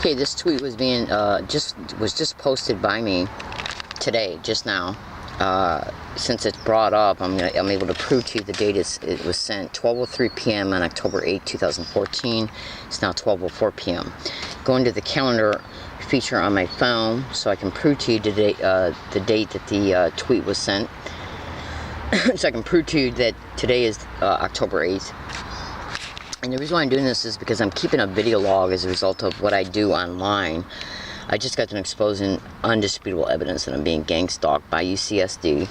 Okay, this tweet was being just posted by me today, just now. Since it's brought up, I'm able to prove to you the date it was sent. 12:03 p.m. on October 8, 2014. It's now 12:04 p.m. Going to the calendar feature on my phone, so I can prove to you the date that the tweet was sent. So I can prove to you that today is October 8th. And the reason why I'm doing this is because I'm keeping a video log as a result of what I do online. I just got done exposing undisputable evidence that I'm being gang stalked by UCSD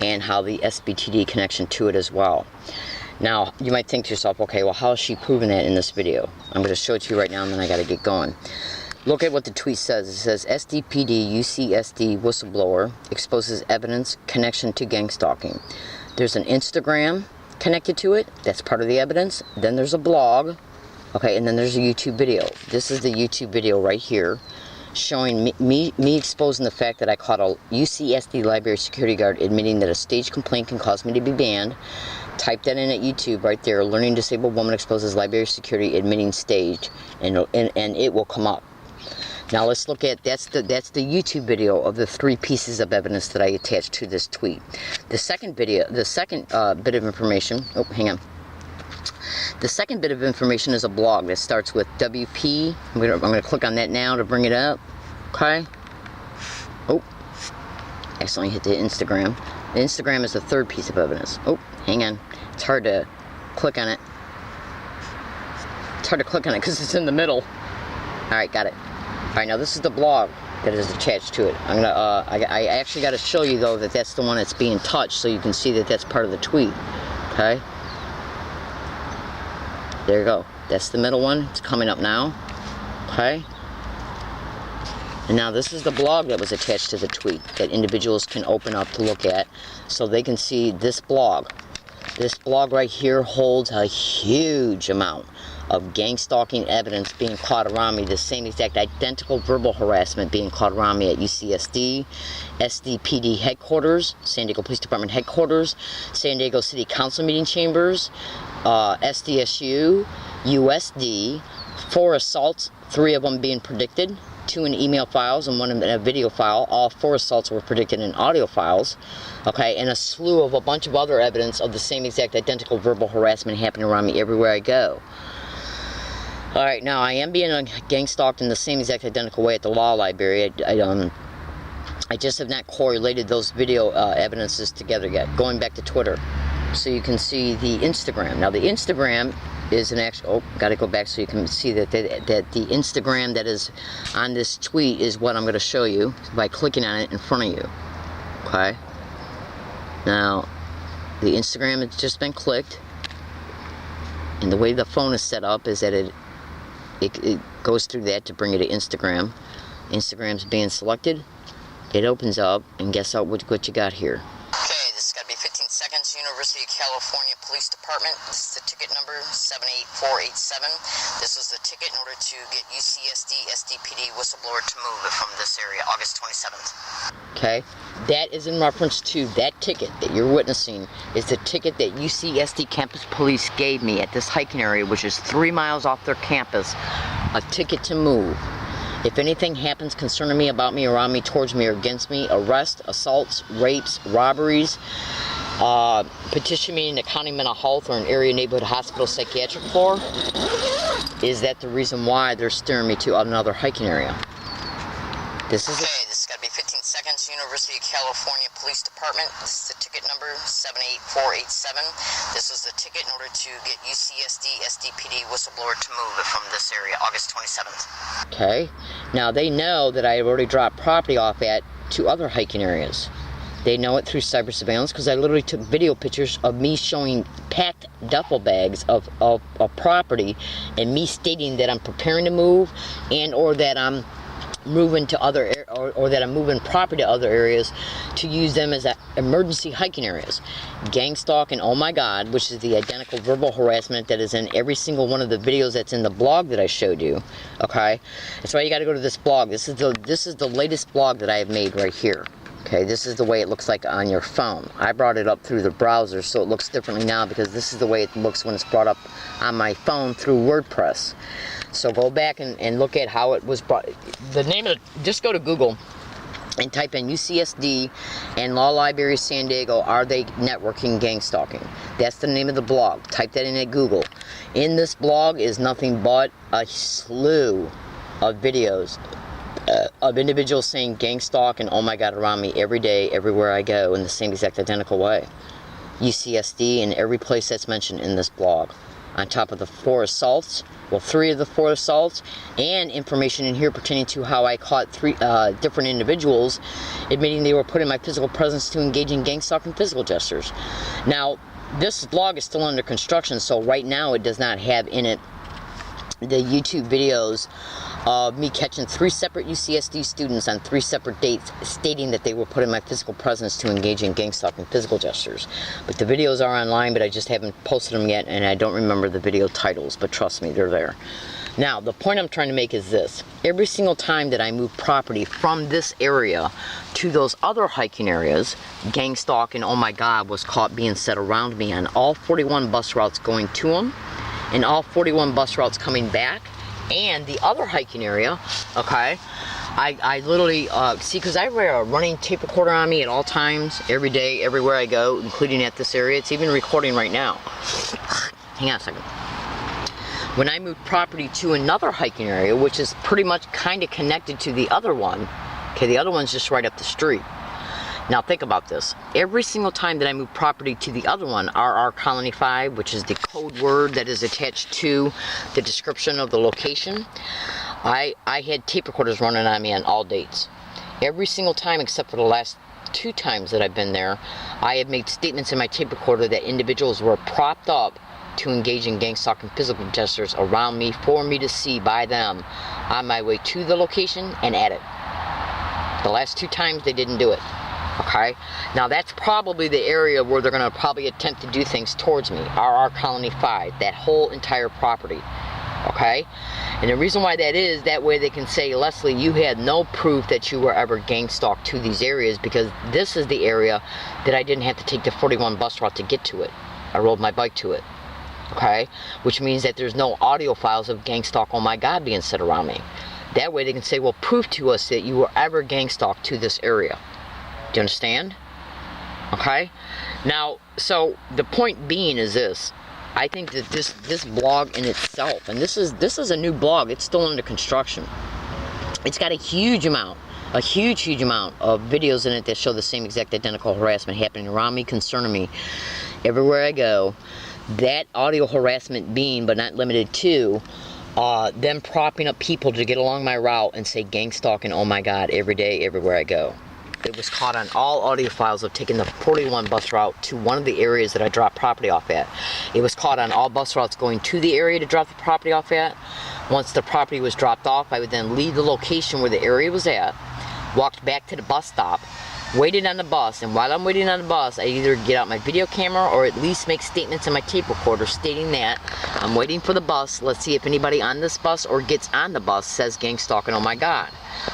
and how the SBTD connection to it as well. Now, you might think to yourself, okay, well, how is she proving that in this video? I'm going to show it to you right now, and then I got to get going. Look at what the tweet says. It says, SDPD UCSD whistleblower exposes evidence connection to gang stalking. There's an Instagram connected to it. That's part of the evidence. Then there's a blog. Okay, and then there's a YouTube video. This is the YouTube video right here, showing me exposing the fact that I caught a UCSD library security guard admitting that a staged complaint can cause me to be banned. Type that in at YouTube right there. Learning disabled woman exposes library security admitting staged, and it will come up. Now let's look at that's the YouTube video of the 3 pieces of evidence that I attached to this tweet. The second video, the second bit of information. Oh, hang on. The second bit of information is a blog that starts with WP. I'm gonna click on that now to bring it up. Okay. Oh, accidentally hit the Instagram. The Instagram is the third piece of evidence. Oh, hang on. It's hard to click on it. It's hard to click on it because it's in the middle. All right, got it. All right, now this is the blog that is attached to it. I'm gonna. I actually got to show you though that that's the one that's being touched, so you can see that that's part of the tweet. Okay. There you go. That's the middle one. It's coming up now. Okay. And now this is the blog that was attached to the tweet that individuals can open up to look at, so they can see this blog. This blog right here holds a huge amount of gang stalking evidence being caught around me, the same exact identical verbal harassment being caught around me at UCSD, SDPD headquarters, San Diego Police Department headquarters, San Diego City Council meeting chambers, SDSU, USD, 4 assaults, 3 of them being predicted, 2 in email files and 1 in a video file. All 4 assaults were predicted in audio files. Okay, and a slew of a bunch of other evidence of the same exact identical verbal harassment happening around me everywhere I go. Alright, now I am being gang stalked in the same exact identical way at the law library. I just have not correlated those video evidences together yet. Going back to Twitter, so you can see the Instagram. Now the Instagram is an actual, got to go back so you can see that the Instagram that is on this tweet is what I'm going to show you by clicking on it in front of you. Okay. Now the Instagram has just been clicked, and the way the phone is set up is that it goes through that to bring you to Instagram. Instagram's being selected. It opens up, and guess what you got here. Okay, this has got to be 15 seconds. University of California Police Department. This is the ticket number 78487. This was the ticket in order to get UCSD SDPD whistleblower to move from this area, August 27th. Okay, that is in reference to that ticket that you're witnessing. Is the ticket that UCSD campus police gave me at this hiking area, which is 3 miles off their campus, a ticket to move. If anything happens concerning me, about me, around me, towards me, or against me, arrests, assaults, rapes, robberies, petition me in the county mental health or an area neighborhood hospital psychiatric floor, is that the reason why they're steering me to another hiking area? This is okay, this has got to be 15 seconds. University of California Police Department. This is the ticket number 78487. This was the ticket in order to get UCSD SDPD whistleblower to move from this area, August 27th. Okay. Now they know that I have already dropped property off at 2 other hiking areas. They know it through cyber surveillance because I literally took video pictures of me showing packed duffel bags of property, and me stating that I'm preparing to move, and or that I'm moving to other or that I'm moving property to other areas to use them as emergency hiking areas. Gang stalking, oh my God, which is the identical verbal harassment that is in every single one of the videos that's in the blog that I showed you. Okay, that's why you got to go to this blog. This is the latest blog that I have made right here. Okay, this is the way it looks like on your phone. I brought it up through the browser, so it looks differently now because this is the way it looks when it's brought up on my phone through WordPress. So go back and look at how it was brought. The name of it, just go to Google and type in UCSD and Law Library San Diego, are they networking gang stalking? That's the name of the blog. Type that in at Google. In this blog is nothing but a slew of videos of individuals saying gang stalk and oh my god around me every day, everywhere I go, in the same exact identical way. UCSD in every place that's mentioned in this blog. On top of the 4 assaults, well, 3 of the 4 assaults, and information in here pertaining to how I caught 3 different individuals admitting they were put in my physical presence to engage in gang stalking physical gestures. Now, this blog is still under construction, so right now it does not have in it the YouTube videos of me catching 3 separate UCSD students on 3 separate dates stating that they were put in my physical presence to engage in gang stalking physical gestures. But the videos are online, but I just haven't posted them yet, and I don't remember the video titles, but trust me, they're there. Now, the point I'm trying to make is this. Every single time that I move property from this area to those other hiking areas, gang stalk and oh my god was caught being said around me on all 41 bus routes going to them, and all 41 bus routes coming back, and the other hiking area, okay, I literally, see, because I wear a running tape recorder on me at all times, every day, everywhere I go, including at this area. It's even recording right now. Hang on a second. When I move property to another hiking area, which is pretty much kind of connected to the other one, okay, the other one's just right up the street. Now think about this. Every single time that I move property to the other one, RR Colony 5, which is the code word that is attached to the description of the location, I had tape recorders running on me on all dates. Every single time except for the last 2 times that I've been there, I have made statements in my tape recorder that individuals were propped up to engage in gang stalking physical gestures around me for me to see by them on my way to the location and at it. The last 2 times they didn't do it. Okay, now that's probably the area where they're going to probably attempt to do things towards me. RR Colony 5, that whole entire property. Okay, and the reason why that is, that way they can say, Leslie, you had no proof that you were ever gang stalked to these areas, because this is the area that I didn't have to take the 41 bus route to get to it. I rode my bike to it. Okay, which means that there's no audio files of gang stalk, oh my god, being said around me. That way they can say, well, prove to us that you were ever gang stalked to this area. Do you understand? Okay? Now, so the point being is this. I think that this blog in itself, and this is a new blog, it's still under construction. It's got a huge amount of videos in it that show the same exact identical harassment happening around me, concerning me, everywhere I go. That audio harassment being, but not limited to, them propping up people to get along my route and say gang stalking, oh my god, every day, everywhere I go. It was caught on all audio files of taking the 41 bus route to one of the areas that I dropped property off at. It was caught on all bus routes going to the area to drop the property off at. Once the property was dropped off, I would then leave the location where the area was at, walked back to the bus stop, waited on the bus, and while I'm waiting on the bus, I either get out my video camera or at least make statements in my tape recorder stating that I'm waiting for the bus. Let's see if anybody on this bus or gets on the bus says gang stalking, oh my god.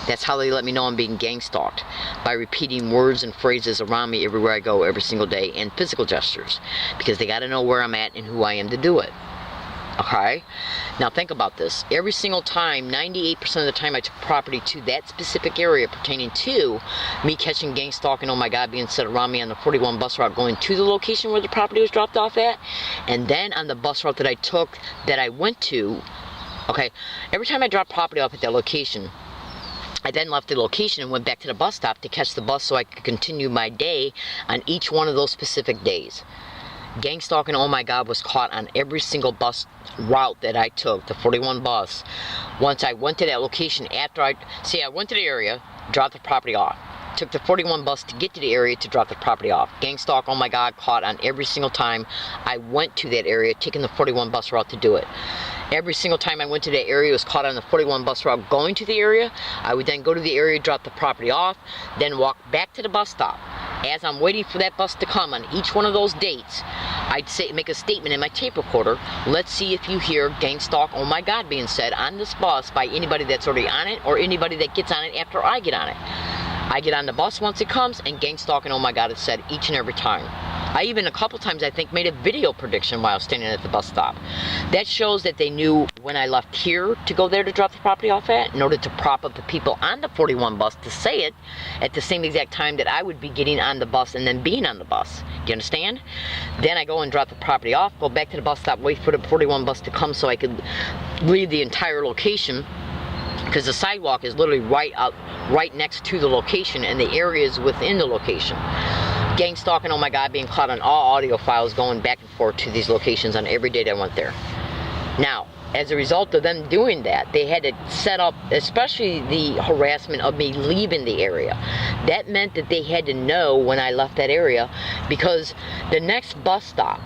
That's how they let me know I'm being gang stalked, by repeating words and phrases around me everywhere I go every single day, and physical gestures, because they got to know where I'm at and who I am to do it. Okay? Now think about this. Every single time, 98% of the time I took property to that specific area pertaining to me catching gang stalking, oh my god, being said around me on the 41 bus route going to the location where the property was dropped off at, and then on the bus route that I took, that I went to, okay, every time I dropped property off at that location, I then left the location and went back to the bus stop to catch the bus so I could continue my day on each one of those specific days. Gang stalking, oh my god, was caught on every single bus route that I took, the 41 bus. Once I went to that location after I went to the area, dropped the property off. Took the 41 bus to get to the area to drop the property off. Gang stalk, oh my god, caught on every single time I went to that area, taking the 41 bus route to do it. Every single time I went to that area, it was caught on the 41 bus route going to the area. I would then go to the area, drop the property off, then walk back to the bus stop. As I'm waiting for that bus to come on each one of those dates, I'd make a statement in my tape recorder. Let's see if you hear gang stalk, oh my god, being said on this bus by anybody that's already on it or anybody that gets on it after I get on it. I get on the bus once it comes, and gang stalking, oh my God, it's said each and every time. I even a couple times, I think, made a video prediction while I was standing at the bus stop. That shows that they knew when I left here to go there to drop the property off at, in order to prop up the people on the 41 bus to say it at the same exact time that I would be getting on the bus and then being on the bus. Do you understand? Then I go and drop the property off, go back to the bus stop, wait for the 41 bus to come so I could leave the entire location, because the sidewalk is literally right next to the location, and the area is within the location. Gang stalking, oh my God, being caught on all audio files going back and forth to these locations on every day that I went there. Now, as a result of them doing that, they had to set up, especially the harassment of me leaving the area. That meant that they had to know when I left that area, because the next bus stop,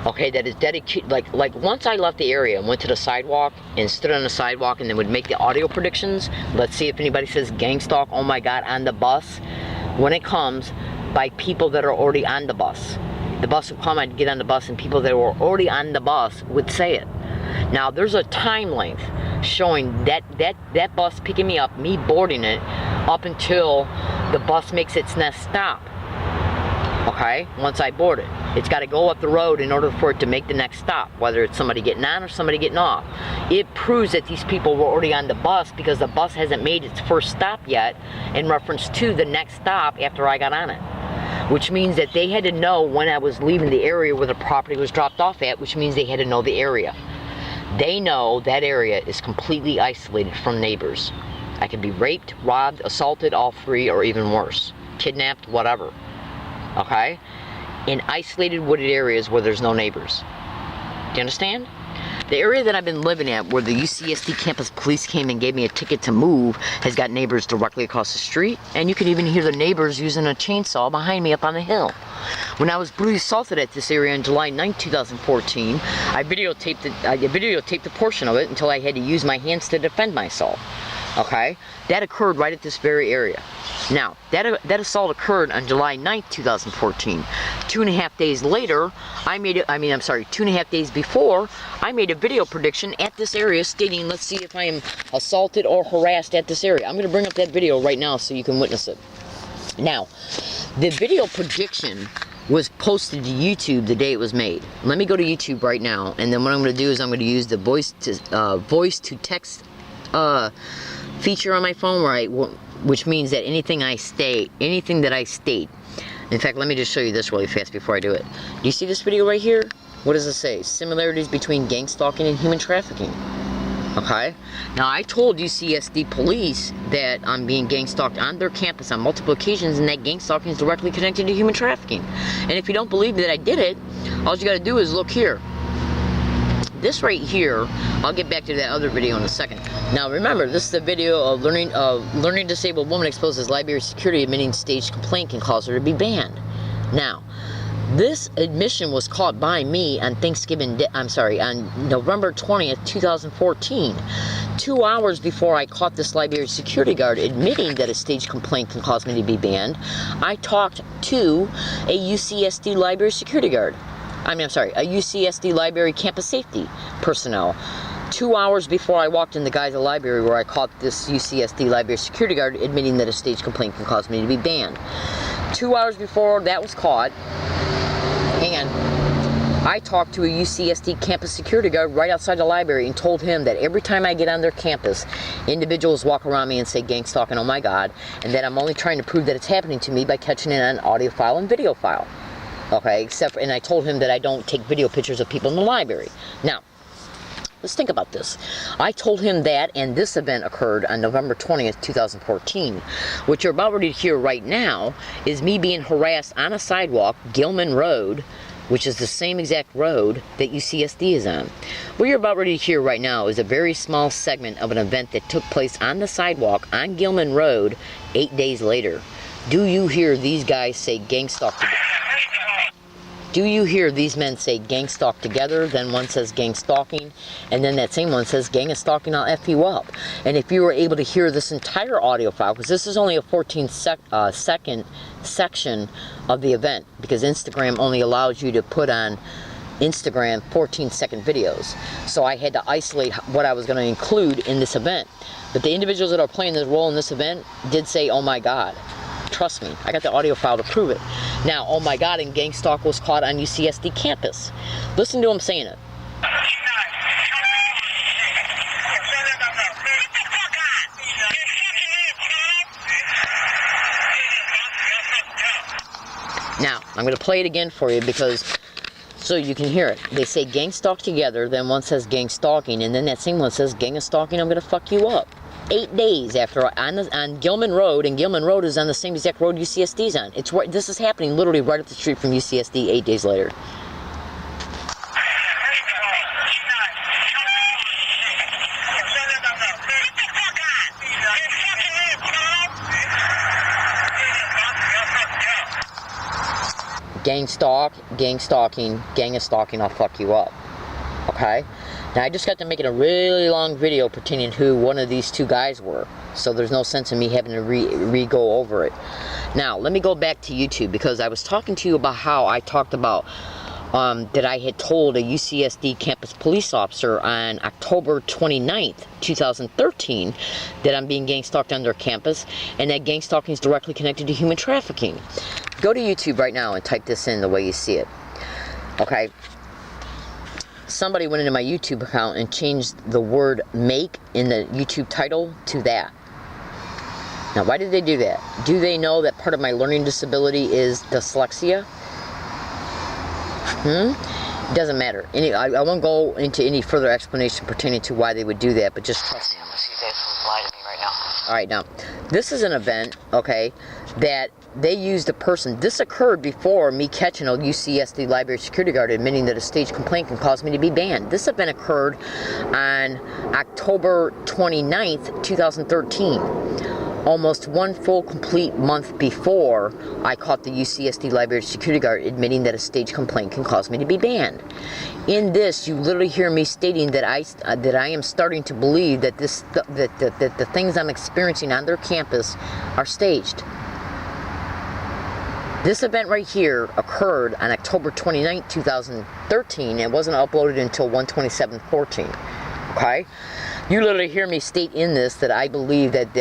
okay, that is dedicated, like once I left the area and went to the sidewalk and stood on the sidewalk and then would make the audio predictions, let's see if anybody says gang stalk, oh my God, on the bus, when it comes, by people that are already on the bus. The bus would come, I'd get on the bus, and people that were already on the bus would say it. Now, there's a time length showing that bus picking me up, me boarding it, up until the bus makes its next stop. Okay, once I board it, it's got to go up the road in order for it to make the next stop, whether it's somebody getting on or somebody getting off. It proves that these people were already on the bus, because the bus hasn't made its first stop yet in reference to the next stop after I got on it. Which means that they had to know when I was leaving the area where the property was dropped off at, which means they had to know the area. They know that area is completely isolated from neighbors. I could be raped, robbed, assaulted, all three, or even worse. Kidnapped, whatever. Okay? In isolated wooded areas where there's no neighbors. Do you understand? The area that I've been living at, where the UCSD campus police came and gave me a ticket to move, has got neighbors directly across the street, and you can even hear the neighbors using a chainsaw behind me up on the hill. When I was brutally assaulted at this area on July 9, 2014, I videotaped a portion of it until I had to use my hands to defend myself. Okay? That occurred right at this very area. Now, that assault occurred on July 9th, 2014. 2.5 days later, 2.5 days before, I made a video prediction at this area stating, let's see if I am assaulted or harassed at this area. I'm going to bring up that video right now so you can witness it. Now, the video prediction was posted to YouTube the day it was made. Let me go to YouTube right now, and then what I'm going to do is I'm going to use the voice to text feature on my phone, which means that anything that I state, in fact, let me just show you this really fast before I do it. Do you see this video right here? What does it say? Similarities between gang stalking and human trafficking. Okay? Now, I told UCSD police that I'm being gang stalked on their campus on multiple occasions, and that gang stalking is directly connected to human trafficking. And if you don't believe that I did it, all you got to do is look here. This right here, I'll get back to that other video in a second. Now remember, this is the video of learning disabled woman exposes library security admitting staged complaint can cause her to be banned. Now, this admission was caught by me on on November 20th, 2014. 2 hours before I caught this library security guard admitting that a staged complaint can cause me to be banned, I talked to a UCSD library security guard. a UCSD library campus safety personnel. 2 hours before I walked in the guy's library where I caught this UCSD library security guard admitting that a staged complaint can cause me to be banned. 2 hours before that was caught, and I talked to a UCSD campus security guard right outside the library and told him that every time I get on their campus, individuals walk around me and say gang stalking, oh my God, and that I'm only trying to prove that it's happening to me by catching it on audio file and video file. Okay, and I told him that I don't take video pictures of people in the library. Now, let's think about this. I told him that, and this event occurred on November 20th, 2014. What you're about ready to hear right now is me being harassed on a sidewalk, Gilman Road, which is the same exact road that UCSD is on. What you're about ready to hear right now is a very small segment of an event that took place on the sidewalk on Gilman Road 8 days later. Do you hear these guys say gang stalk together? Do you hear these men say gang stalk together? Then one says gang stalking, and then that same one says gang is stalking, I'll F you up. And if you were able to hear this entire audio file, because this is only a 14-second section of the event, because Instagram only allows you to put on Instagram 14-second videos. So I had to isolate what I was going to include in this event. But the individuals that are playing this role in this event did say, oh my God. Trust me, I got the audio file to prove it. Now, oh my God, and gang stalk was caught on UCSD campus. Listen to him saying it. Now, I'm going to play it again for you because so you can hear it. They say gang stalk together, then one says gang stalking, and then that same one says gang stalking, I'm going to fuck you up. 8 days after on Gilman Road, and Gilman Road is on the same exact road UCSD's on. It's right, this is happening literally right up the street from UCSD 8 days later. Gang stalk, gang stalking, gang is stalking, I'll fuck you up. Okay? Now, I just got to making a really long video pertaining to who one of these two guys were. So there's no sense in me having to re-go over it. Now, let me go back to YouTube because I was talking to you about how I talked about that I had told a UCSD campus police officer on October 29th, 2013 that I'm being gang stalked on their campus and that gang stalking is directly connected to human trafficking. Go to YouTube right now and type this in the way you see it. Okay? Somebody went into my YouTube account and changed the word make in the YouTube title to that. Now, why did they do that? Do they know that part of my learning disability is dyslexia? It doesn't matter. I won't go into any further explanation pertaining to why they would do that, but just trust me. I'm going to see if they lie to me right now. Alright, now, this is an event, okay, that they used a person. This occurred before me catching a UCSD library security guard admitting that a staged complaint can cause me to be banned. This event occurred on October 29th, 2013. Almost one full complete month before I caught the UCSD library security guard admitting that a staged complaint can cause me to be banned. In this, you literally hear me stating that I am starting to believe that that the things I'm experiencing on their campus are staged. This event right here occurred on October 29th, 2013. It wasn't uploaded until 1/27/14. Okay? You literally hear me state in this that I believe that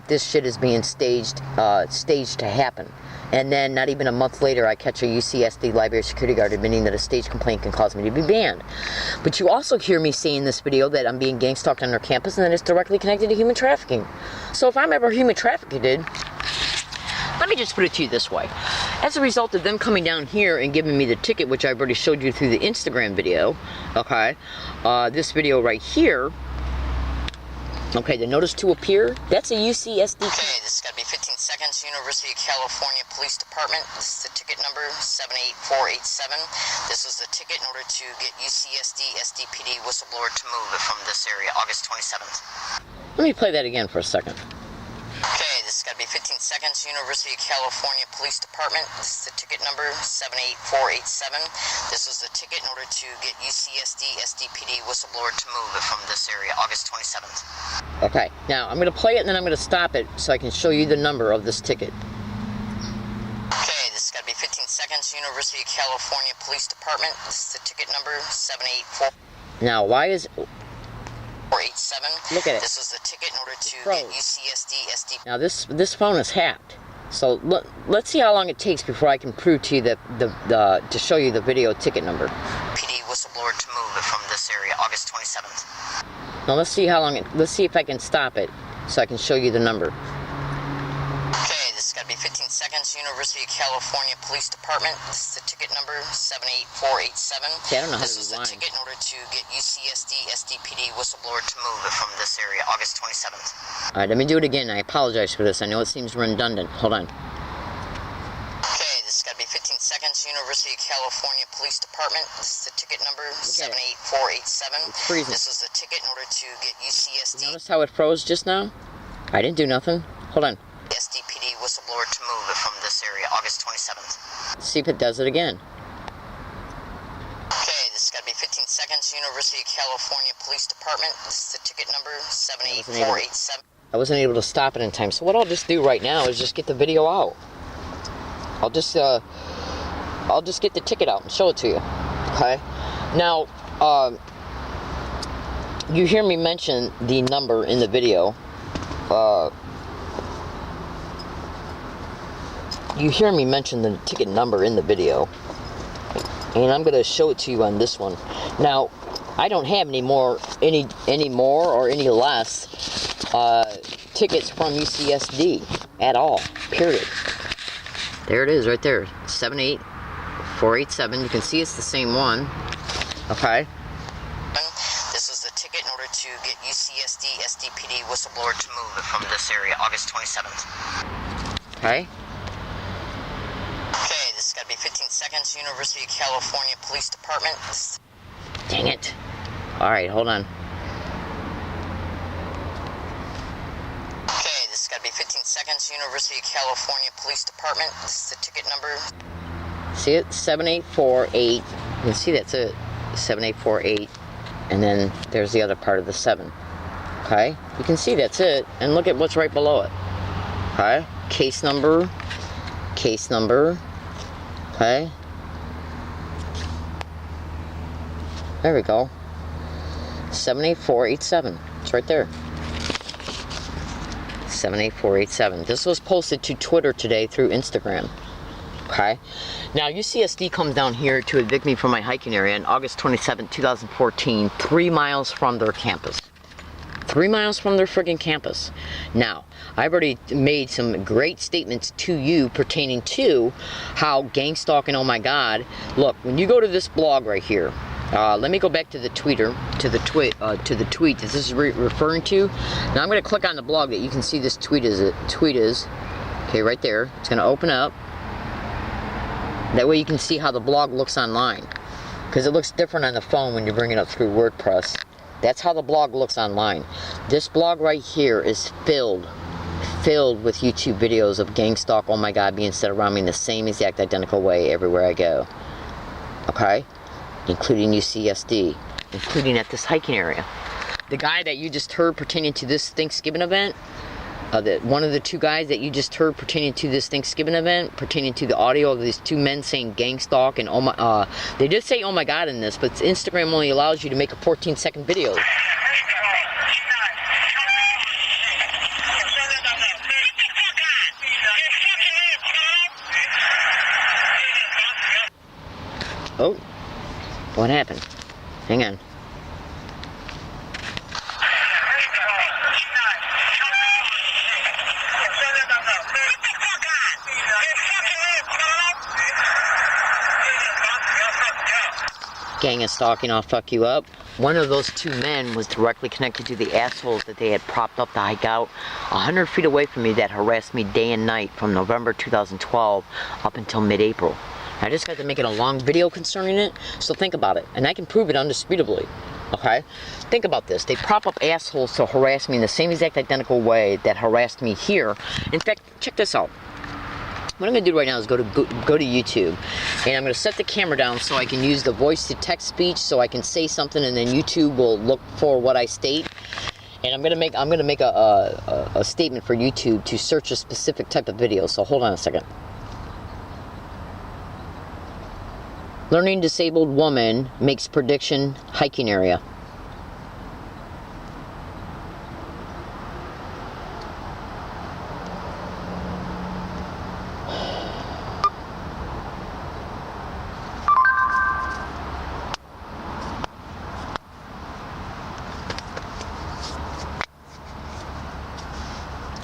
this shit is being staged to happen. And then not even a month later, I catch a UCSD library security guard admitting that a staged complaint can cause me to be banned. But you also hear me say in this video that I'm being gang stalked on their campus and that it's directly connected to human trafficking. So if I'm ever human trafficked, let me just put it to you this way. As a result of them coming down here and giving me the ticket, which I've already showed you through the Instagram video, okay, this video right here, okay, the notice to appear, that's a UCSD. Okay, this has got to be 15 seconds. University of California Police Department. This is the ticket number 78487. This is the ticket in order to get UCSD SDPD whistleblower to move it from this area, August 27th. Let me play that again for a second. Okay, this has got to be 15 seconds. University of California Police Department. This is the ticket number 78487. This is the ticket in order to get UCSD SDPD whistleblower to move it from this area, August 27th. Okay, now I'm going to play it and then I'm going to stop it so I can show you the number of this ticket. Okay, this has got to be 15 seconds. University of California Police Department. This is the ticket number 784. Now, why is 487. Look at it. This is the ticket in order to get UCSD SD. Now this phone is hacked. So let's see how long it takes before I can prove to you that to show you the video ticket number. PD whistleblower to move it from this area, August 27th. Now let's see how long let's see if I can stop it so I can show you the number. Okay, this has got to be 15 seconds. University of California Police Department. This is the ticket number 78487. Okay, I don't know how to rewind. This is the ticket in order to get UCSD SDPD whistleblower to move it from this area, August 27th. All right, let me do it again. I apologize for this. I know it seems redundant. Hold on. Okay, this has got to be 15 seconds. University of California Police Department. This is the ticket number 78487. It's freezing. This is the ticket in order to get UCSD. Notice how it froze just now? I didn't do nothing. Hold on. SDPD whistleblower to move it from this area, August 27th. Let's see if it does it again. Okay, this has got to be 15 seconds. University of California Police Department. This is the ticket number 78487. I wasn't able to stop it in time. So what I'll just do right now is just get the video out. I'll just get the ticket out and show it to you. Okay. Now, you hear me mention the number in the video. you hear me mention the ticket number in the video, and I'm going to show it to you on this one. Now, I don't have any more or any less tickets from UCSD at all, period. There it is right there, 78487. You can see it's the same one, okay? This is the ticket in order to get UCSD SDPD whistleblower to move it from this area, August 27th. Okay? Okay, this has got to be 15 seconds, University of California Police Department. Dang it. Alright, hold on. Okay, this has got to be 15 seconds, University of California Police Department. This is the ticket number. See it? 7848. You can see that's it. 7848. And then there's the other part of the 7. Okay? You can see that's it. And look at what's right below it. Okay? Case number. Case number. Okay? There we go. 78487. It's right there. 78487. This was posted to Twitter today through Instagram. Okay? Now, UCSD comes down here to evict me from my hiking area on August 27, 2014, 3 miles from their campus. 3 miles from their friggin' campus. Now, I've already made some great statements to you pertaining to how gang stalking, oh my God. Look, when you go to this blog right here, let me go back to the tweet that this is referring to. Now I'm going to click on the blog that you can see this tweet is. Okay, right there. It's going to open up. That way you can see how the blog looks online. Because it looks different on the phone when you bring it up through WordPress. That's how the blog looks online. This blog right here is filled with YouTube videos of gang stalk, oh my God, being set around me in the same exact identical way everywhere I go. Okay? Including UCSD, including at this hiking area. The guy that you just heard pertaining to this Thanksgiving event, one of the 2 guys that you just heard pertaining to this Thanksgiving event, pertaining to the audio of these 2 men saying gang stalk and oh my, they did say oh my God in this, but Instagram only allows you to make a 14-second video. Oh. What happened? Hang on. Gang is stalking, I'll fuck you up. One of those 2 men was directly connected to the assholes that they had propped up to hike out 100 feet away from me that harassed me day and night from November 2012 up until mid-April. I just got to make it a long video concerning it, so think about it. And I can prove it undisputably, okay? Think about this. They prop up assholes to harass me in the same exact identical way that harassed me here. In fact, check this out. What I'm going to do right now is go to YouTube, and I'm going to set the camera down so I can use the voice-to-text speech so I can say something, and then YouTube will look for what I state. And I'm going to make a statement for YouTube to search a specific type of video, so hold on a second. Learning disabled woman makes prediction hiking area.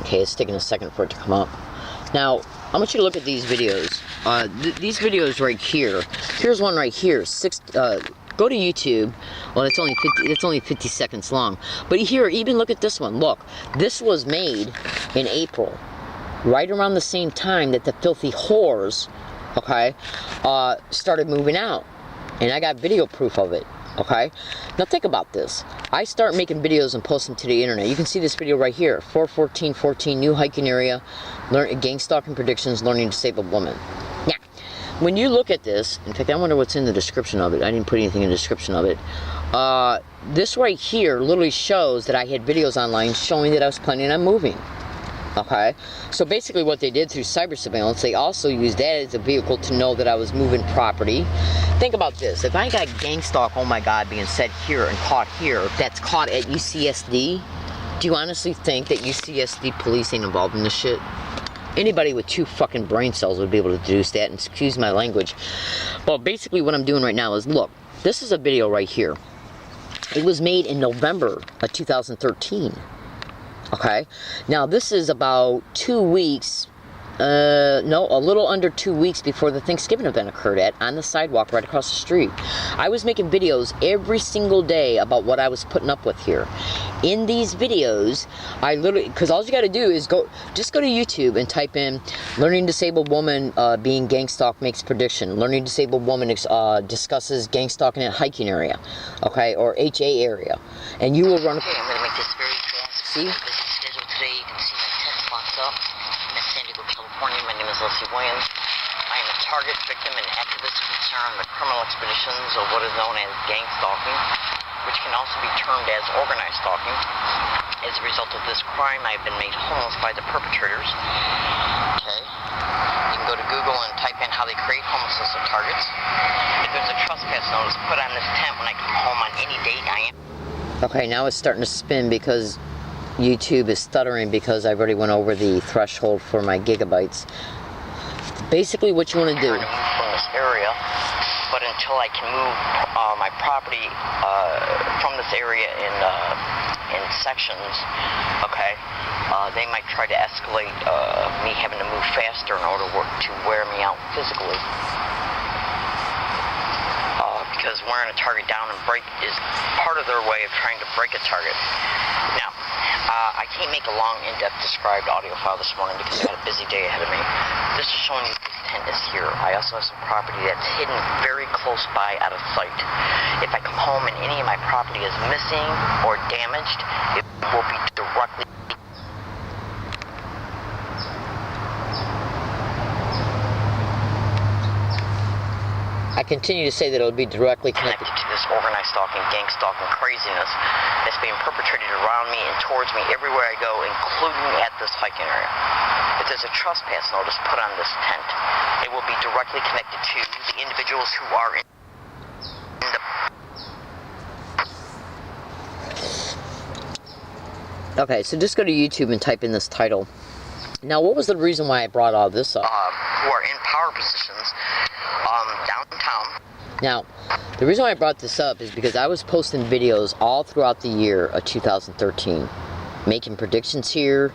Okay, it's taking a second for it to come up. Now, I want you to look at these videos. These videos right here. Here's one right here. Go to YouTube. Well, it's only 50 seconds long. But here, even look at this one. Look, this was made in April, right around the same time that the filthy whores, okay, started moving out, and I got video proof of it. Okay, now think about this. I start making videos and post them to the internet. You can see this video right here. 4/14/14, new hiking area, gang stalking predictions, learning disabled woman. Now, when you look at this, in fact, I wonder what's in the description of it. I didn't put anything in the description of it. This right here literally shows that I had videos online showing that I was planning on moving. Okay, so basically what they did through cyber surveillance, they also used that as a vehicle to know that I was moving property. Think about this. If I got gang stalk, oh my God, being said here and caught here, that's caught at UCSD, do you honestly think that UCSD police ain't involved in this shit? Anybody with 2 fucking brain cells would be able to deduce that, and excuse my language. But basically what I'm doing right now is, look, this is a video right here. It was made in November of 2013. Okay? Now this is about 2 weeks, no, a little under 2 weeks before the Thanksgiving event occurred on the sidewalk right across the street. I was making videos every single day about what I was putting up with here. In these videos, I literally, because all you got to do is just go to YouTube and type in "Learning Disabled Woman Being Gang Stalked Makes Prediction." Learning Disabled Woman discusses gang stalking in hiking area, okay, or HA area, and you will run. Okay, I'm going to make this very fast. See? Busy schedule today. You can see my tent spots up. I'm in San Diego, California. My name is Leslie Williams. I am a target, victim, and activist concerned with criminal expeditions of what is known as gang stalking, which can also be termed as organized stalking. As a result of this crime, I've been made homeless by the perpetrators. Okay. You can go to Google and type in how they create homelessness of targets. If there's a trespass notice put on this tent when I come home on any date, I am... Okay, now it's starting to spin because YouTube is stuttering because I've already went over the threshold for my gigabytes. Basically what you want to do... from this area, but until I can move my property from this area in sections, okay, they might try to escalate me having to move faster in order to wear me out physically. Because wearing a target down and break is part of their way of trying to break a target. Now, I can't make a long, in-depth described audio file this morning because I had a busy day ahead of me. This is showing you this tent is here. I also have some property that's hidden very close by, out of sight. If I come home and any of my property is missing or damaged, it will be directly... I continue to say that it'll be directly connected to this organized stalking, gang stalking craziness that's being perpetrated around me and towards me everywhere I go, including at this hiking area. If there's a trespass notice put on this tent, it will be directly connected to the individuals who are in the... Okay, so just go to YouTube and type in this title. Now, what was the reason why I brought all this up? Who are in power positions downtown. Now, the reason why I brought this up is because I was posting videos all throughout the year of 2013, making predictions here.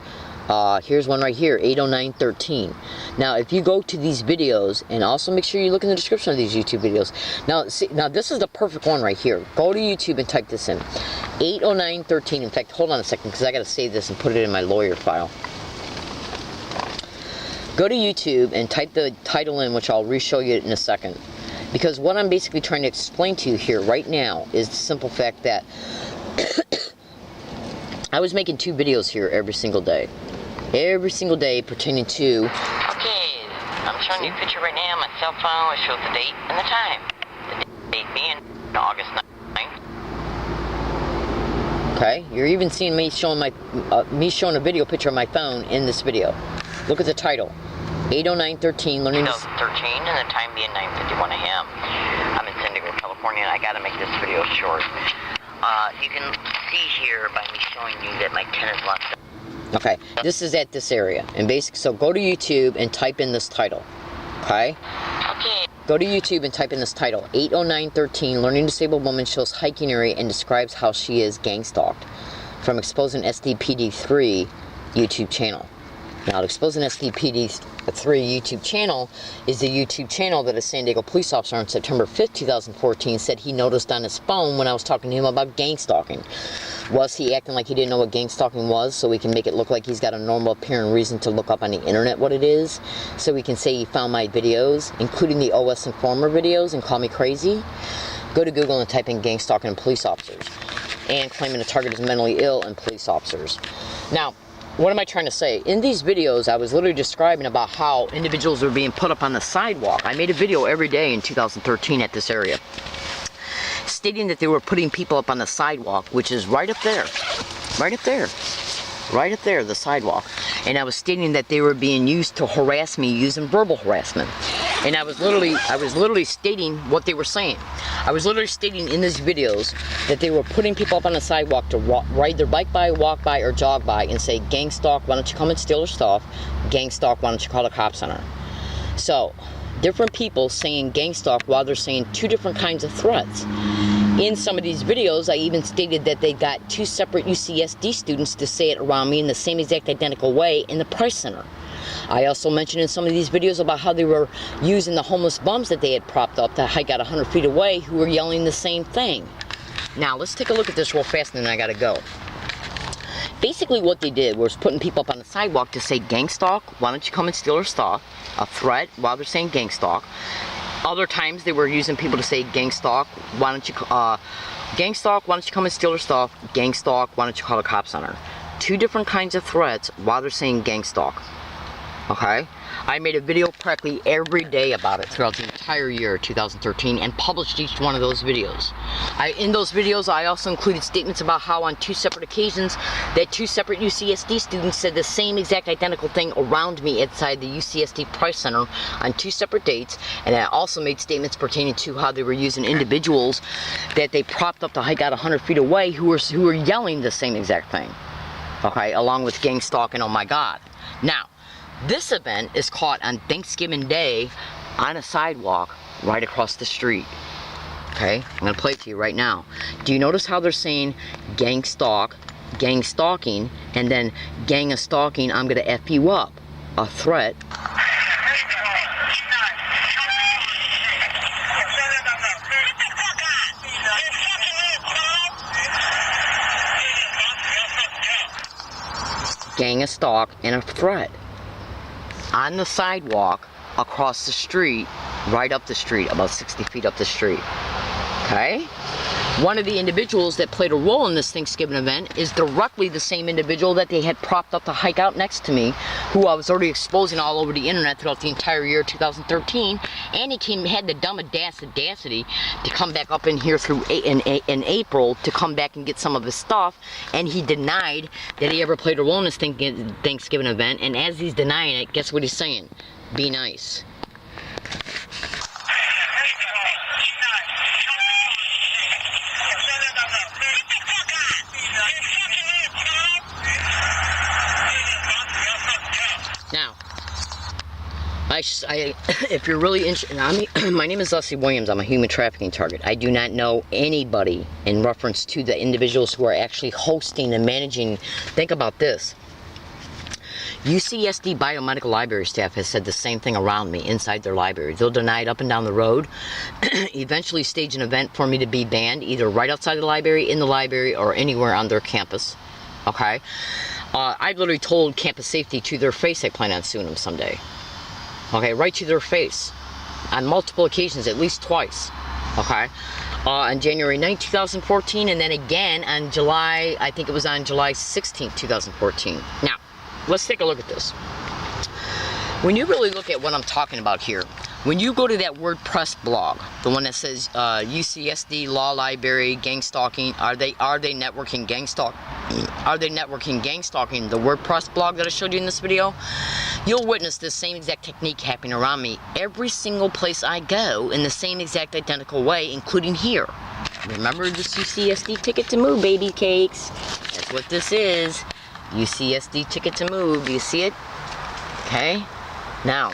Here's one right here, 80913. Now, if you go to these videos, and also make sure you look in the description of these YouTube videos. Now, see, now this is the perfect one right here. Go to YouTube and type this in, 80913. In fact, hold on a second, because I got to save this and put it in my lawyer file. Go to YouTube and type the title in, which I'll re-show you in a second. Because what I'm basically trying to explain to you here right now is the simple fact that I was making 2 videos here every single day. Every single day pertaining to... Okay, I'm showing you a picture right now on my cell phone. It shows the date and the time. The date being August 9th. Okay, you're even seeing me showing a video picture of my phone in this video. Look at the title, 80913, learning 2013, and the time being 9:51 a.m. I'm in San Diego, California, and I gotta make this video short. You can see here by me showing you that my tent is locked up. Okay, this is at this area, and basically, so go to YouTube and type in this title, okay? Okay. Go to YouTube and type in this title, 80913, learning disabled woman shows hiking area and describes how she is gang stalked, from Exposing SDPD3 YouTube channel. Now, the Exposing SDPD3 YouTube channel is the YouTube channel that a San Diego police officer on September 5th, 2014 said he noticed on his phone when I was talking to him about gang stalking. Was he acting like he didn't know what gang stalking was so we can make it look like he's got a normal apparent reason to look up on the internet what it is? So we can say he found my videos, including the OS Informer videos, and call me crazy? Go to Google and type in gang stalking and police officers. And claiming a target is mentally ill and police officers. Now, what am I trying to say? In these videos, I was literally describing about how individuals were being put up on the sidewalk. I made a video every day in 2013 at this area, stating that they were putting people up on the sidewalk, which is right up there. Right up there. Right up there, the sidewalk. And I was stating that they were being used to harass me using verbal harassment. And I was literally stating what they were saying. I was literally stating in these videos that they were putting people up on the sidewalk to ride their bike by, walk by, or jog by and say, gang stalk, why don't you come and steal her stuff? Gang stalk, why don't you call the cops on her? So, different people saying gang stalk while they're saying two different kinds of threats. In some of these videos, I even stated that they got two separate UCSD students to say it around me in the same exact identical way in the Price Center. I also mentioned in some of these videos about how they were using the homeless bums that they had propped up to hike out 100 feet away who were yelling the same thing. Now, let's take a look at this real fast and then I gotta go. Basically what they did was putting people up on the sidewalk to say gang stalk, why don't you come and steal her stuff, a threat while they're saying gang stalk. Other times they were using people to say gang stalk, why don't you gang stalk, why don't you come and steal her stuff, gang stalk, why don't you call the cops on her. Two different kinds of threats while they're saying gang stalk. Okay? I made a video practically every day about it throughout the entire year 2013 and published each one of those videos. In those videos I also included statements about how on two separate occasions that two separate UCSD students said the same exact identical thing around me inside the UCSD Price Center on two separate dates, and I also made statements pertaining to how they were using individuals that they propped up to hike out 100 feet away who were yelling the same exact thing. Okay, along with gang stalk and oh my god. Now, this event is caught on Thanksgiving Day on a sidewalk right across the street. Okay, I'm gonna play it to you right now. Do you notice how they're saying gang stalk, gang stalking, and then gang a stalking, I'm gonna F you up? A threat. Gang a stalk and a threat. On the sidewalk, across the street, right up the street, about 60 feet up the street. Okay? One of the individuals that played a role in this Thanksgiving event is directly the same individual that they had propped up to hike out next to me, who I was already exposing all over the internet throughout the entire year 2013, and he had the dumb audacity to come back up in here in April to come back and get some of his stuff, and he denied that he ever played a role in this Thanksgiving event, and as he's denying it, guess what he's saying? Be nice. Now, if you're really interested, my name is Leslie Williams. I'm a human trafficking target. I do not know anybody in reference to the individuals who are actually hosting and managing. Think about this. UCSD Biomedical Library staff has said the same thing around me inside their library. They'll deny it up and down the road, eventually stage an event for me to be banned, either right outside the library, in the library, or anywhere on their campus. Okay? I've literally told campus safety to their face I plan on suing them someday. Okay, right to their face. On multiple occasions, at least twice. Okay? On January 9, 2014, and then again on July, I think it was on July 16, 2014. Now, let's take a look at this. When you really look at what I'm talking about here, when you go to that WordPress blog, the one that says UCSD Law Library gang stalking, are they networking gang stalk? Are they networking gang stalking? The WordPress blog that I showed you in this video, you'll witness this same exact technique happening around me every single place I go in the same exact identical way, including here. Remember this UCSD ticket to move, baby cakes. That's what this is. UCSD ticket to move. Do you see it? Okay. Now,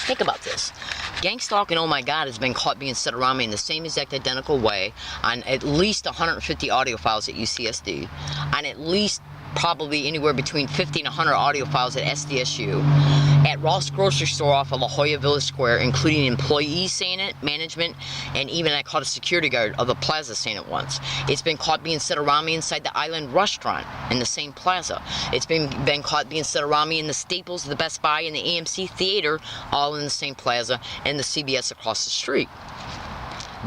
think about this. Gang stalking, oh my god, has been caught being said around me in the same exact identical way on at least 150 audio files at UCSD, on at least probably anywhere between 50 and 100 audio files at SDSU, at Ross Grocery Store off of La Jolla Village Square, including employees saying it, management, and even I caught a security guard of the plaza saying it once. It's been caught being said around me inside the Island Restaurant in the same plaza. It's been caught being said around me in the Staples, the Best Buy, and the AMC Theater, all in the same plaza, and the CBS across the street.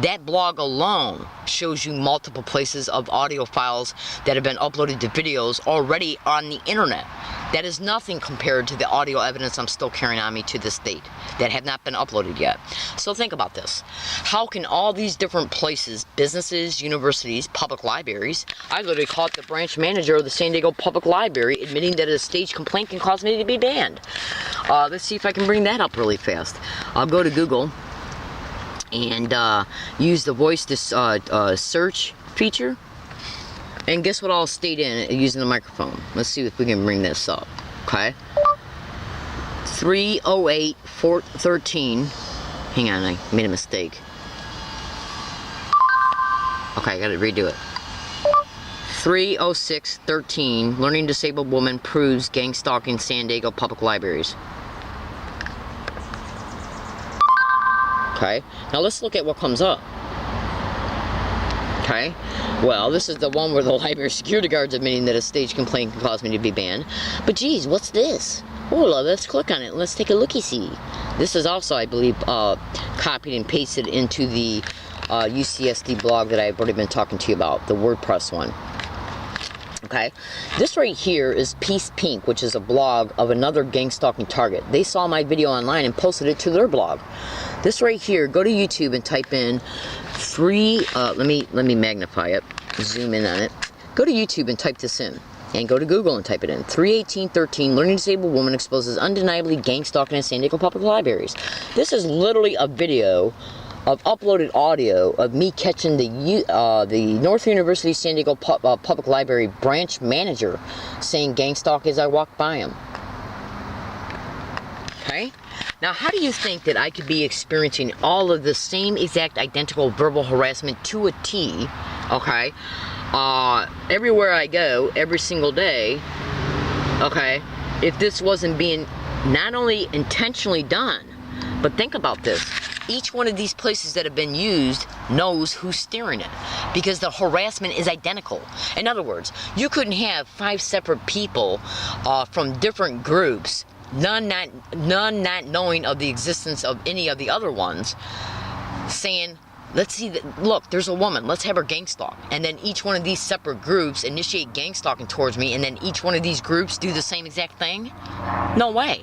That blog alone shows you multiple places of audio files that have been uploaded to videos already on the internet. That is nothing compared to the audio evidence I'm still carrying on me to this date that have not been uploaded yet. So think about this. How can all these different places, businesses, universities, public libraries, I literally caught the branch manager of the San Diego Public Library admitting that a staged complaint can cause me to be banned. Let's see if I can bring that up really fast. I'll go to Google and use the voice to search feature. And guess what I'll state in using the microphone. Let's see if we can bring this up. Okay. 308-413. Hang on, I made a mistake. Okay, I gotta redo it. 306-13. Learning disabled woman proves gang stalking San Diego public libraries. Okay. Now let's look at what comes up. Okay, well, this is the one where the library security guard's admitting that a staged complaint can cause me to be banned. But geez, what's this? Oh, let's click on it and let's take a looky-see. This is also, I believe, copied and pasted into the UCSD blog that I've already been talking to you about, the WordPress one. Okay, this right here is Peace Pink, which is a blog of another gang stalking target. They saw my video online and posted it to their blog. This right here, go to YouTube and type in let me magnify it, zoom in on it. Go to YouTube and type this in, and go to Google and type it in. 318-13, learning disabled woman exposes undeniably gang stalking in San Diego public libraries. This is literally a video of uploaded audio of me catching the North University San Diego Public Library branch manager saying gang stalk as I walked by him. Okay? Now, how do you think that I could be experiencing all of the same exact identical verbal harassment to a T, okay, everywhere I go, every single day, okay, if this wasn't being not only intentionally done, but think about this. Each one of these places that have been used knows who's steering it because the harassment is identical. In other words, you couldn't have 5 separate people from different groups, none not knowing of the existence of any of the other ones, saying, let's see, look, there's a woman, let's have her gang stalk. And then each one of these separate groups initiate gang stalking towards me, and then each one of these groups do the same exact thing? No way.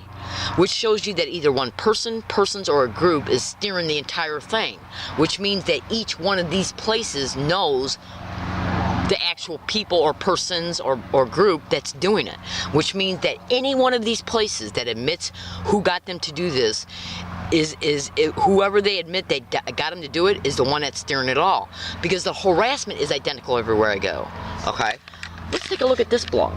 Which shows you that either one person, persons, or a group is steering the entire thing. Which means that each one of these places knows the actual people or persons or group that's doing it. Which means that any one of these places that admits who got them to do this is whoever they admit they got them to do it is the one that's steering it all. Because the harassment is identical everywhere I go. Okay? Let's take a look at this blog.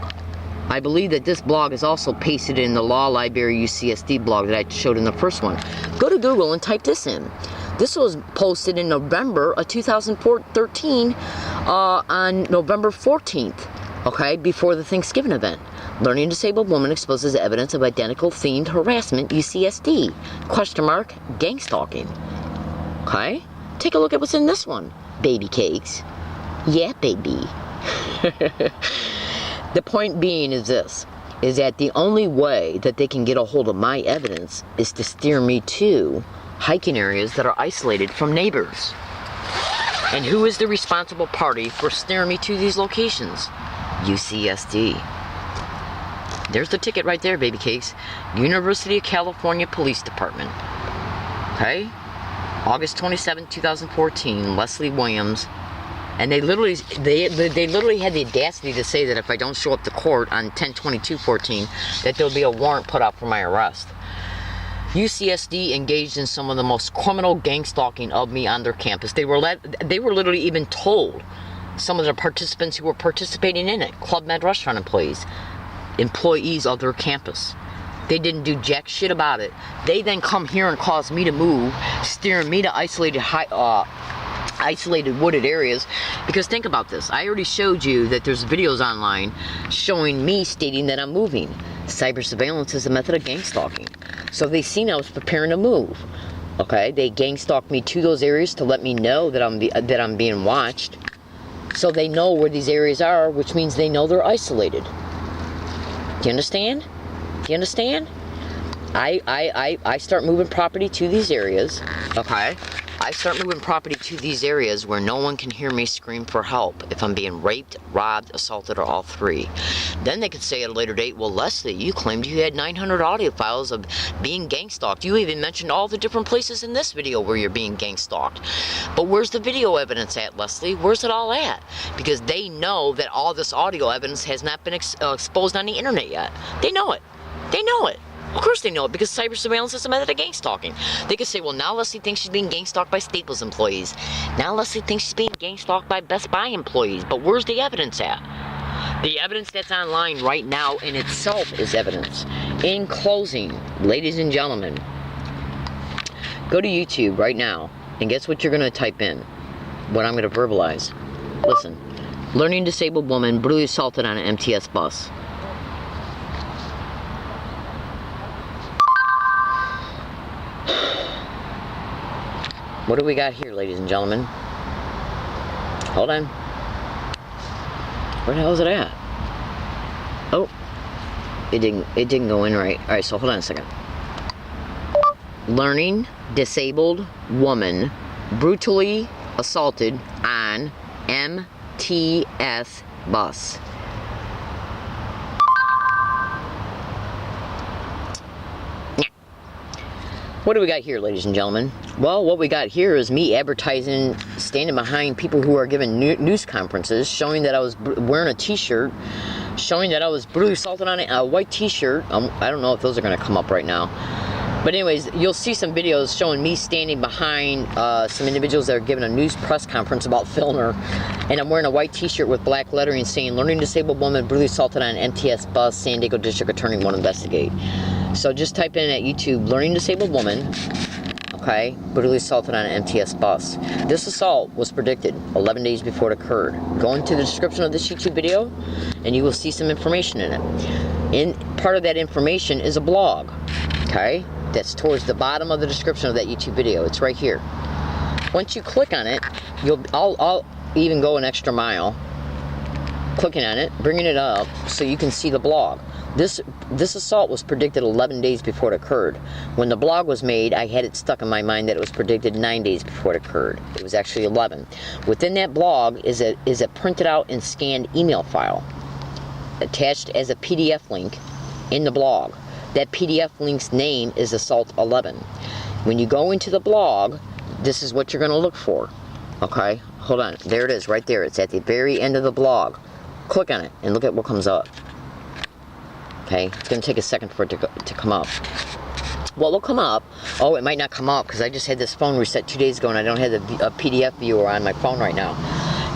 I believe that this blog is also pasted in the Law Library UCSD blog that I showed in the first one. Go to Google and type this in. This was posted in November of 2013 on November 14th, okay, before the Thanksgiving event. Learning disabled woman exposes evidence of identical themed harassment, UCSD, !, gang stalking. Okay? Take a look at what's in this one. Baby cakes. Yeah, baby. The point being is this, is that the only way that they can get a hold of my evidence is to steer me to hiking areas that are isolated from neighbors. And who is the responsible party for steering me to these locations? UCSD. There's the ticket right there, baby cakes. University of California Police Department. Okay? August 27, 2014, Leslie Williams. And they literally had the audacity to say that if I don't show up to court on 10/22/14, that there'll be a warrant put out for my arrest. UCSD engaged in some of the most criminal gang stalking of me on their campus. They were literally even told, some of the participants who were participating in it, Club Med restaurant employees of their campus. They didn't do jack shit about it. They then come here and cause me to move, steering me to isolated wooded areas. Because think about this, I already showed you that there's videos online showing me stating that I'm moving. Cyber surveillance is a method of gang stalking. So they seen I was preparing to move. Okay, they gang stalked me to those areas to let me know that I'm being watched. So they know where these areas are, which means they know they're isolated. Do you understand? Do you understand? I start moving property to these areas. Okay. I start moving property to these areas where no one can hear me scream for help if I'm being raped, robbed, assaulted, or all three. Then they could say at a later date, well, Leslie, you claimed you had 900 audio files of being gang stalked. You even mentioned all the different places in this video where you're being gang stalked. But where's the video evidence at, Leslie? Where's it all at? Because they know that all this audio evidence has not been exposed on the internet yet. They know it. They know it. Of course they know it, because cyber surveillance is a method of gang stalking. They could say, well, now Leslie thinks she's being gang stalked by Staples employees. Now Leslie thinks she's being gang stalked by Best Buy employees. But where's the evidence at? The evidence that's online right now in itself is evidence. In closing, ladies and gentlemen, go to YouTube right now, and guess what you're going to type in? What I'm going to verbalize. Listen. Learning disabled woman brutally assaulted on an MTS bus. What do we got here, ladies and gentlemen? Hold on. Where the hell is it at? Oh, it didn't go in right. All right, so hold on a second. Learning disabled woman brutally assaulted on MTS bus. What do we got here, ladies and gentlemen? Well, what we got here is me advertising, standing behind people who are giving news conferences, showing that I was wearing a t-shirt, showing that I was brutally assaulted on a white t-shirt. I don't know if those are going to come up right now. But anyways, you'll see some videos showing me standing behind some individuals that are giving a news press conference about Filner. And I'm wearing a white t-shirt with black lettering saying, learning disabled woman brutally assaulted on an MTS bus, San Diego District Attorney won't investigate. So just type in at YouTube, learning disabled woman, okay, brutally assaulted on an MTS bus. This assault was predicted 11 days before it occurred. Go into the description of this YouTube video and you will see some information in it. Part of that information is a blog, okay, that's towards the bottom of the description of that YouTube video. It's right here. Once you click on it, I'll even go an extra mile clicking on it, bringing it up so you can see the blog. This assault was predicted 11 days before it occurred. When the blog was made, I had it stuck in my mind that it was predicted 9 days before it occurred. It was actually 11. Within that blog is a printed out and scanned email file attached as a PDF link in the blog. That PDF link's name is Assault 11. When you go into the blog, this is what you're going to look for. Okay, hold on. There it is, right there. It's at the very end of the blog. Click on it and look at what comes up. Okay, it's going to take a second for it to come up. What will come up? Oh, it might not come up because I just had this phone reset 2 days ago and I don't have a PDF viewer on my phone right now.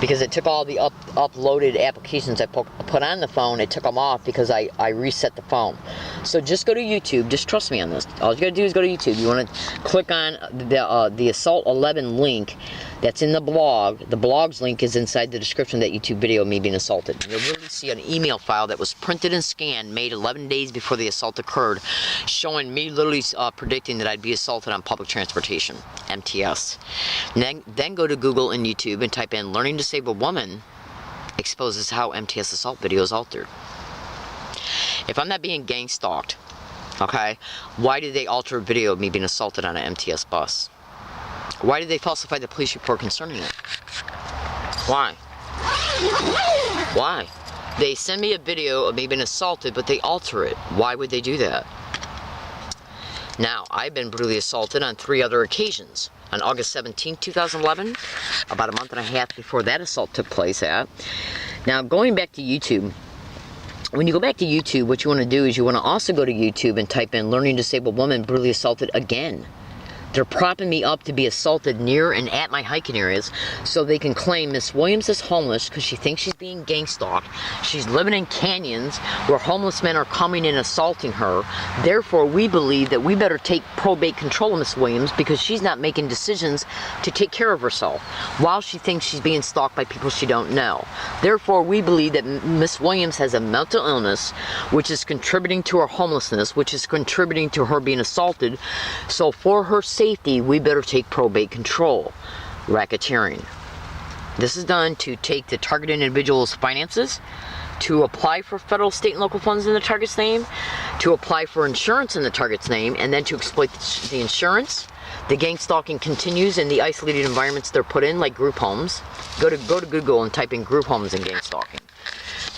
Because it took all the uploaded applications I put on the phone, it took them off because I reset the phone. So just go to YouTube, just trust me on this. All you gotta do is go to YouTube. You wanna click on the Assault 11 link that's in the blog. The blog's link is inside the description of that YouTube video of me being assaulted. You'll really see an email file that was printed and scanned, made 11 days before the assault occurred, showing me literally predicting that I'd be assaulted on public transportation, MTS. Then go to Google and YouTube and type in learning disabled woman exposes how MTS assault video is altered. If I'm not being gang stalked, okay, why did they alter a video of me being assaulted on an MTS bus? Why did they falsify the police report concerning it? Why? Why? They send me a video of me being assaulted, but they alter it. Why would they do that? Now, I've been brutally assaulted on 3 other occasions. On August 17, 2011, about a month and a half before that assault took place at. Now, going back to YouTube, when you go back to YouTube, what you want to do is you want to also go to YouTube and type in learning disabled woman brutally assaulted again. They're propping me up to be assaulted near and at my hiking areas so they can claim Miss Williams is homeless because she thinks she's being gang stalked. She's living in canyons where homeless men are coming and assaulting her. Therefore, we believe that we better take probate control of Miss Williams because she's not making decisions to take care of herself while she thinks she's being stalked by people she don't know. Therefore, we believe that Miss Williams has a mental illness which is contributing to her homelessness, which is contributing to her being assaulted. So for her safety, we better take probate control. Racketeering. This is done to take the targeted individual's finances, to apply for federal, state, and local funds in the target's name, to apply for insurance in the target's name, and then to exploit the insurance, The gang stalking continues in the isolated environments they're put in, like group homes. Go to Google and type in group homes and gang stalking.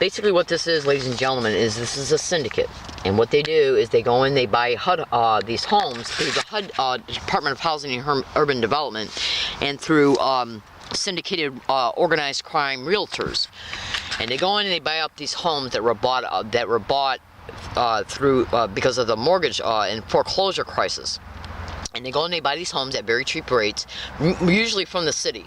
Basically what this is, ladies and gentlemen, is this is a syndicate. And what they do is they go in, they buy HUD, these homes through the HUD, Department of Housing and Urban Development, and through syndicated organized crime realtors. And they go in and they buy up these homes that were bought through because of the mortgage and foreclosure crisis. And they go and they buy these homes at very cheap rates, usually from the city.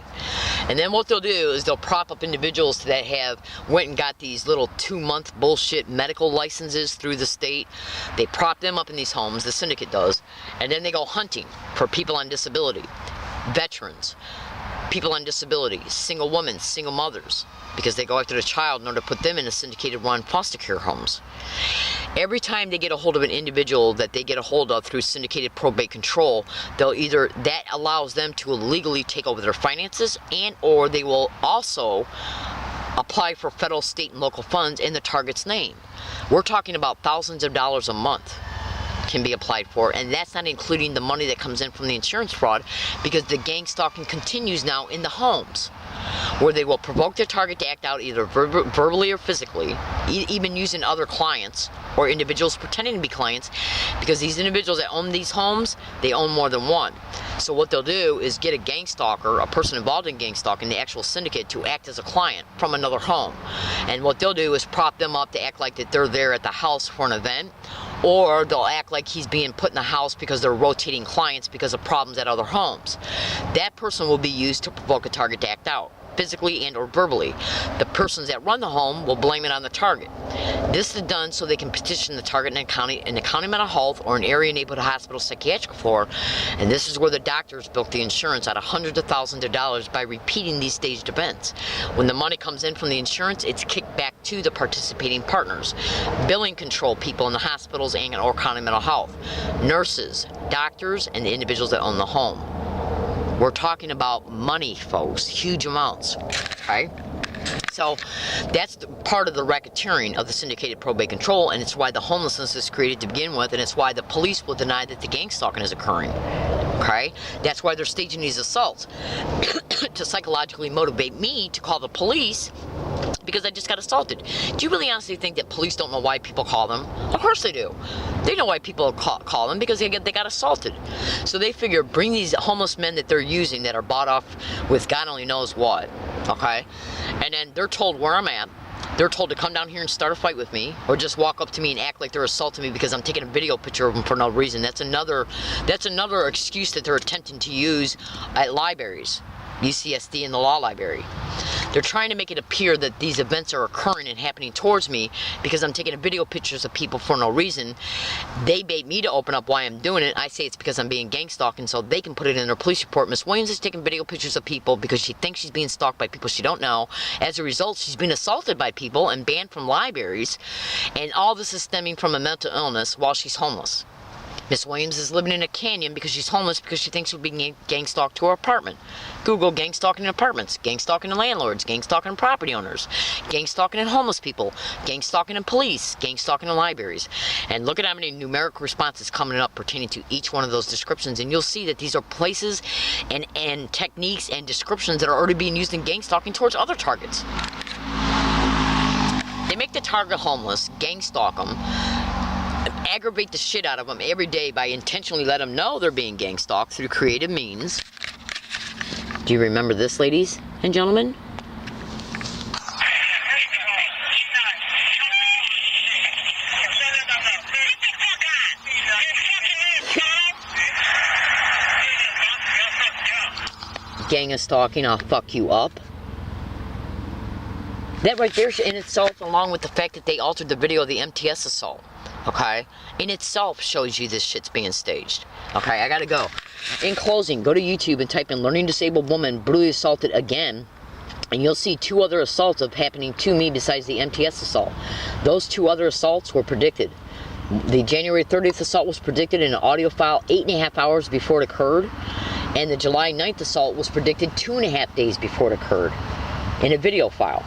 And then what they'll do is they'll prop up individuals that have went and got these little 2-month bullshit medical licenses through the state. They prop them up in these homes, the syndicate does, and then they go hunting for people on disability, veterans, people on disability, single women, single mothers, because they go after the child in order to put them in a syndicated run foster care homes. Every time they get a hold of an individual that they get a hold of through syndicated probate control, that allows them to illegally take over their finances, and or they will also apply for federal, state, and local funds in the target's name. We're talking about thousands of dollars a month can be applied for, and that's not including the money that comes in from the insurance fraud, because the gang stalking continues now in the homes, where they will provoke their target to act out either verbally or physically, even using other clients or individuals pretending to be clients, because these individuals that own these homes, they own more than one. So what they'll do is get a gang stalker, a person involved in gang stalking, the actual syndicate, to act as a client from another home. And what they'll do is prop them up to act like that they're there at the house for an event, or they'll act like he's being put in the house because they're rotating clients because of problems at other homes. That person will be used to provoke a target to act out, physically and or verbally. The persons that run the home will blame it on the target. This is done so they can petition the target in the county mental health or an area neighborhood hospital psychiatric floor, and this is where the doctors built the insurance out of hundreds of thousands of dollars by repeating these staged events. When the money comes in from the insurance, it's kicked back to the participating partners, billing control people in the hospitals and or county mental health, nurses, doctors, and the individuals that own the home. We're talking about money, folks, huge amounts, okay? So that's part of the racketeering of the syndicated probate control, and it's why the homelessness is created to begin with, and it's why the police will deny that the gang stalking is occurring, okay? That's why they're staging these assaults, to psychologically motivate me to call the police because I just got assaulted. Do you really honestly think that police don't know why people call them? Of course they do. They know why people call them, because they got assaulted. So they figure, bring these homeless men that they're using that are bought off with God only knows what, okay? And then they're told where I'm at. They're told to come down here and start a fight with me, or just walk up to me and act like they're assaulting me because I'm taking a video picture of them for no reason. That's another excuse that they're attempting to use at libraries, UCSD and the law library. They're trying to make it appear that these events are occurring and happening towards me because I'm taking video pictures of people for no reason. They bait me to open up why I'm doing it. I say it's because I'm being gang stalked, and so they can put it in their police report. Miss Williams is taking video pictures of people because she thinks she's being stalked by people she don't know. As a result, she's been assaulted by people and banned from libraries, and all this is stemming from a mental illness while she's homeless. Miss Williams is living in a canyon because she's homeless because she thinks she's being gang stalked to her apartment. Google gang stalking in apartments, gang stalking in landlords, gang stalking in property owners, gang stalking in homeless people, gang stalking in police, gang stalking in libraries. And look at how many numeric responses coming up pertaining to each one of those descriptions, and you'll see that these are places and techniques and descriptions that are already being used in gang stalking towards other targets. They make the target homeless, gang stalk them, aggravate the shit out of them every day by intentionally letting them know they're being gang stalked through creative means. Do you remember this, ladies and gentlemen? Gang of stalking, I'll fuck you up. That right there in itself, along with the fact that they altered the video of the MTS assault, okay, in itself shows you this shit's being staged. Okay, I gotta go. In closing, go to YouTube and type in "learning disabled woman brutally assaulted again," and you'll see 2 other assaults happening to me besides the MTS assault. Those 2 other assaults were predicted. The January 30th assault was predicted in an audio file 8.5 hours before it occurred, and the July 9th assault was predicted 2.5 days before it occurred in a video file.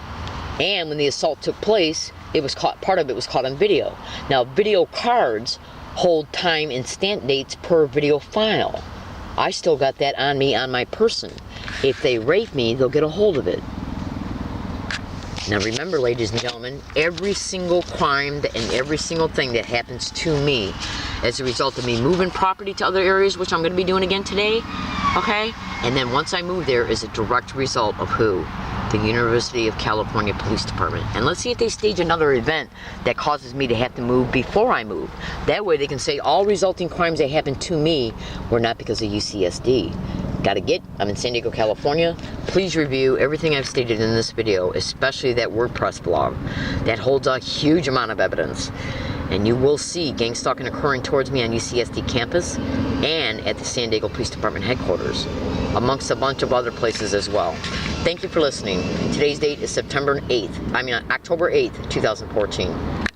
And when the assault took place, it was caught, part of it was caught on video. Now, video cards hold time and stamp dates per video file. I still got that on me, on my person. If they rape me, they'll get a hold of it. Now remember, ladies and gentlemen, every single crime and every single thing that happens to me as a result of me moving property to other areas, which I'm going to be doing again today, okay? And then once I move there is a direct result of who? The University of California Police Department. And let's see if they stage another event that causes me to have to move before I move. That way they can say all resulting crimes that happened to me were not because of UCSD. I'm in San Diego, California. Please review everything I've stated in this video, especially that WordPress blog. That holds a huge amount of evidence. And you will see gang stalking occurring towards me on UCSD campus and at the San Diego Police Department headquarters, amongst a bunch of other places as well. Thank you for listening. Today's date is October 8th, 2014.